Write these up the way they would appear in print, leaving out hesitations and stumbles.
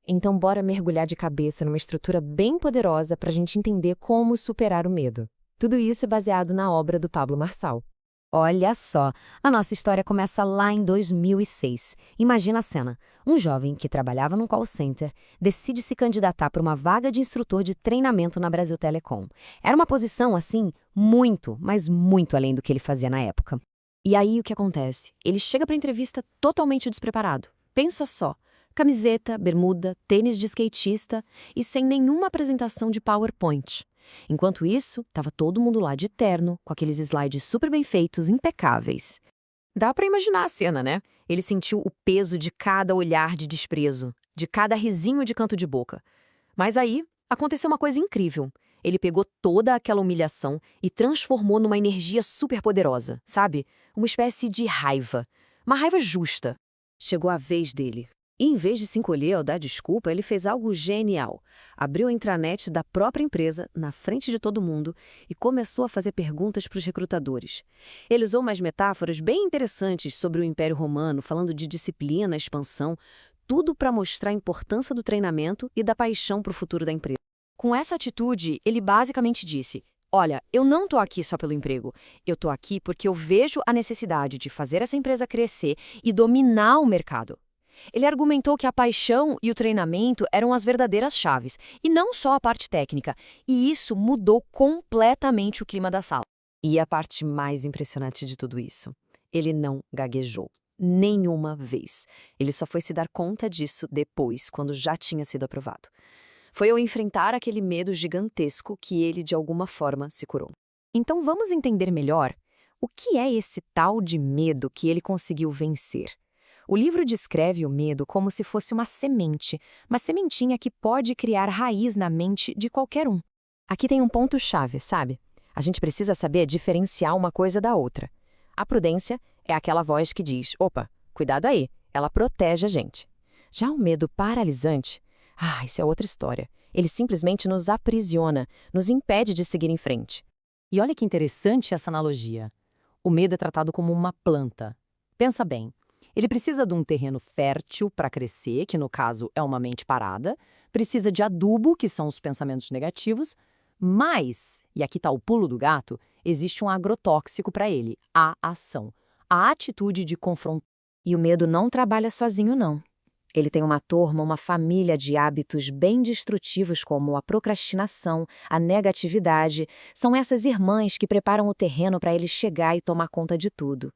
Então bora mergulhar de cabeça numa estrutura bem poderosa para a gente entender como superar o medo. Tudo isso é baseado na obra do Pablo Marçal. Olha só, a nossa história começa lá em 2006. Imagina a cena. Um jovem que trabalhava num call center decide se candidatar para uma vaga de instrutor de treinamento na Brasil Telecom. Era uma posição, assim, muito, mas muito além do que ele fazia na época. E aí o que acontece? Ele chega para a entrevista totalmente despreparado. Pensa só, camiseta, bermuda, tênis de skatista e sem nenhuma apresentação de PowerPoint. Enquanto isso, estava todo mundo lá de terno, com aqueles slides super bem feitos, impecáveis. Dá para imaginar a cena, né? Ele sentiu o peso de cada olhar de desprezo, de cada risinho de canto de boca. Mas aí, aconteceu uma coisa incrível. Ele pegou toda aquela humilhação e transformou numa energia superpoderosa, sabe? Uma espécie de raiva. Uma raiva justa. Chegou a vez dele. E em vez de se encolher ou dar desculpa, ele fez algo genial. Abriu a intranet da própria empresa, na frente de todo mundo, e começou a fazer perguntas para os recrutadores. Ele usou umas metáforas bem interessantes sobre o Império Romano, falando de disciplina, expansão, tudo para mostrar a importância do treinamento e da paixão para o futuro da empresa. Com essa atitude, ele basicamente disse: olha, eu não estou aqui só pelo emprego. Eu estou aqui porque eu vejo a necessidade de fazer essa empresa crescer e dominar o mercado. Ele argumentou que a paixão e o treinamento eram as verdadeiras chaves, e não só a parte técnica, e isso mudou completamente o clima da sala. E a parte mais impressionante de tudo isso, ele não gaguejou. Nenhuma vez. Ele só foi se dar conta disso depois, quando já tinha sido aprovado. Foi ao enfrentar aquele medo gigantesco que ele, de alguma forma, se curou. Então vamos entender melhor o que é esse tal de medo que ele conseguiu vencer. O livro descreve o medo como se fosse uma sementinha que pode criar raiz na mente de qualquer um. Aqui tem um ponto-chave, sabe? A gente precisa saber diferenciar uma coisa da outra. A prudência é aquela voz que diz: opa, cuidado aí, ela protege a gente. Já o medo paralisante, isso é outra história. Ele simplesmente nos aprisiona, nos impede de seguir em frente. E olha que interessante essa analogia. O medo é tratado como uma planta. Pensa bem. Ele precisa de um terreno fértil para crescer, que no caso é uma mente parada, precisa de adubo, que são os pensamentos negativos, mas, e aqui está o pulo do gato, existe um agrotóxico para ele, a ação, a atitude de confrontar. E o medo não trabalha sozinho, não. Ele tem uma turma, uma família de hábitos bem destrutivos como a procrastinação, a negatividade. São essas irmãs que preparam o terreno para ele chegar e tomar conta de tudo.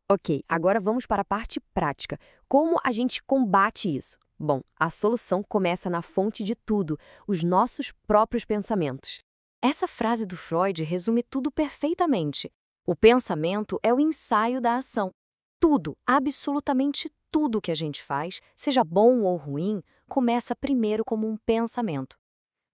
Ok, agora vamos para a parte prática. Como a gente combate isso? Bom, a solução começa na fonte de tudo, os nossos próprios pensamentos. Essa frase do Freud resume tudo perfeitamente. O pensamento é o ensaio da ação. Tudo, absolutamente tudo que a gente faz, seja bom ou ruim, começa primeiro como um pensamento.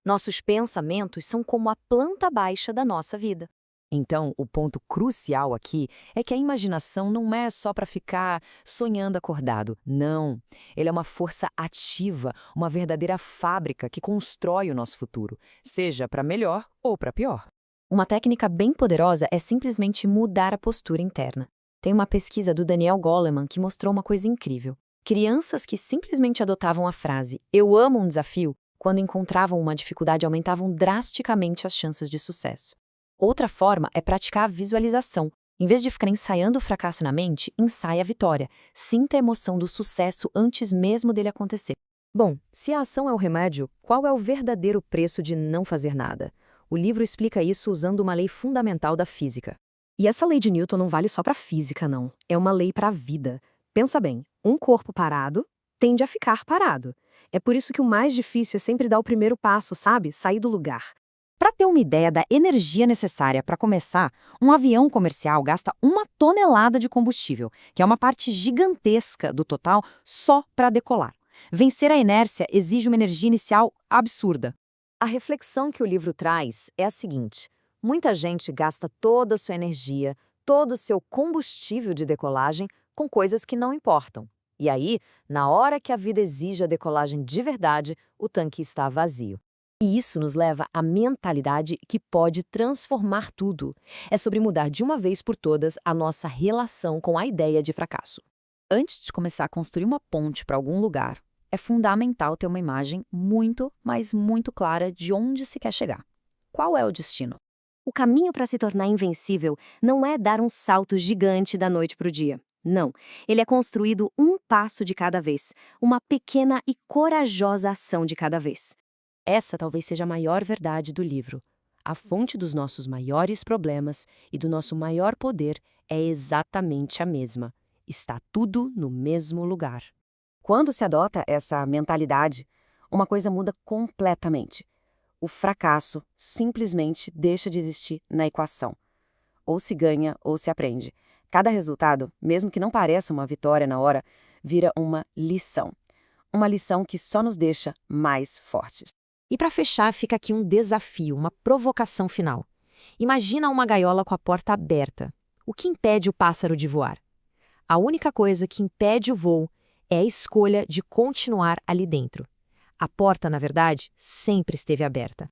Nossos pensamentos são como a planta baixa da nossa vida. Então, o ponto crucial aqui é que a imaginação não é só para ficar sonhando acordado. Não. Ele é uma força ativa, uma verdadeira fábrica que constrói o nosso futuro, seja para melhor ou para pior. Uma técnica bem poderosa é simplesmente mudar a postura interna. Tem uma pesquisa do Daniel Goleman que mostrou uma coisa incrível. Crianças que simplesmente adotavam a frase "eu amo um desafio", quando encontravam uma dificuldade, aumentavam drasticamente as chances de sucesso. Outra forma é praticar a visualização. Em vez de ficar ensaiando o fracasso na mente, ensaie a vitória. Sinta a emoção do sucesso antes mesmo dele acontecer. Bom, se a ação é o remédio, qual é o verdadeiro preço de não fazer nada? O livro explica isso usando uma lei fundamental da física. E essa lei de Newton não vale só para a física, não. É uma lei para a vida. Pensa bem, um corpo parado tende a ficar parado. É por isso que o mais difícil é sempre dar o primeiro passo, sabe? Sair do lugar. Para ter uma ideia da energia necessária para começar, um avião comercial gasta 1 tonelada de combustível, que é uma parte gigantesca do total só para decolar. Vencer a inércia exige uma energia inicial absurda. A reflexão que o livro traz é a seguinte: muita gente gasta toda a sua energia, todo o seu combustível de decolagem com coisas que não importam. E aí, na hora que a vida exige a decolagem de verdade, o tanque está vazio. E isso nos leva à mentalidade que pode transformar tudo. É sobre mudar de uma vez por todas a nossa relação com a ideia de fracasso. Antes de começar a construir uma ponte para algum lugar, É fundamental ter uma imagem muito, mas muito clara de onde se quer chegar. Qual é o destino? O caminho para se tornar invencível não é dar um salto gigante da noite para o dia. Não, ele é construído um passo de cada vez, uma pequena e corajosa ação de cada vez. Essa talvez seja a maior verdade do livro. A fonte dos nossos maiores problemas e do nosso maior poder é exatamente a mesma. Está tudo no mesmo lugar. Quando se adota essa mentalidade, uma coisa muda completamente. O fracasso simplesmente deixa de existir na equação. Ou se ganha ou se aprende. Cada resultado, mesmo que não pareça uma vitória na hora, vira uma lição. Uma lição que só nos deixa mais fortes. E para fechar, fica aqui um desafio, uma provocação final. Imagina uma gaiola com a porta aberta. O que impede o pássaro de voar? A única coisa que impede o voo é a escolha de continuar ali dentro. A porta, na verdade, sempre esteve aberta.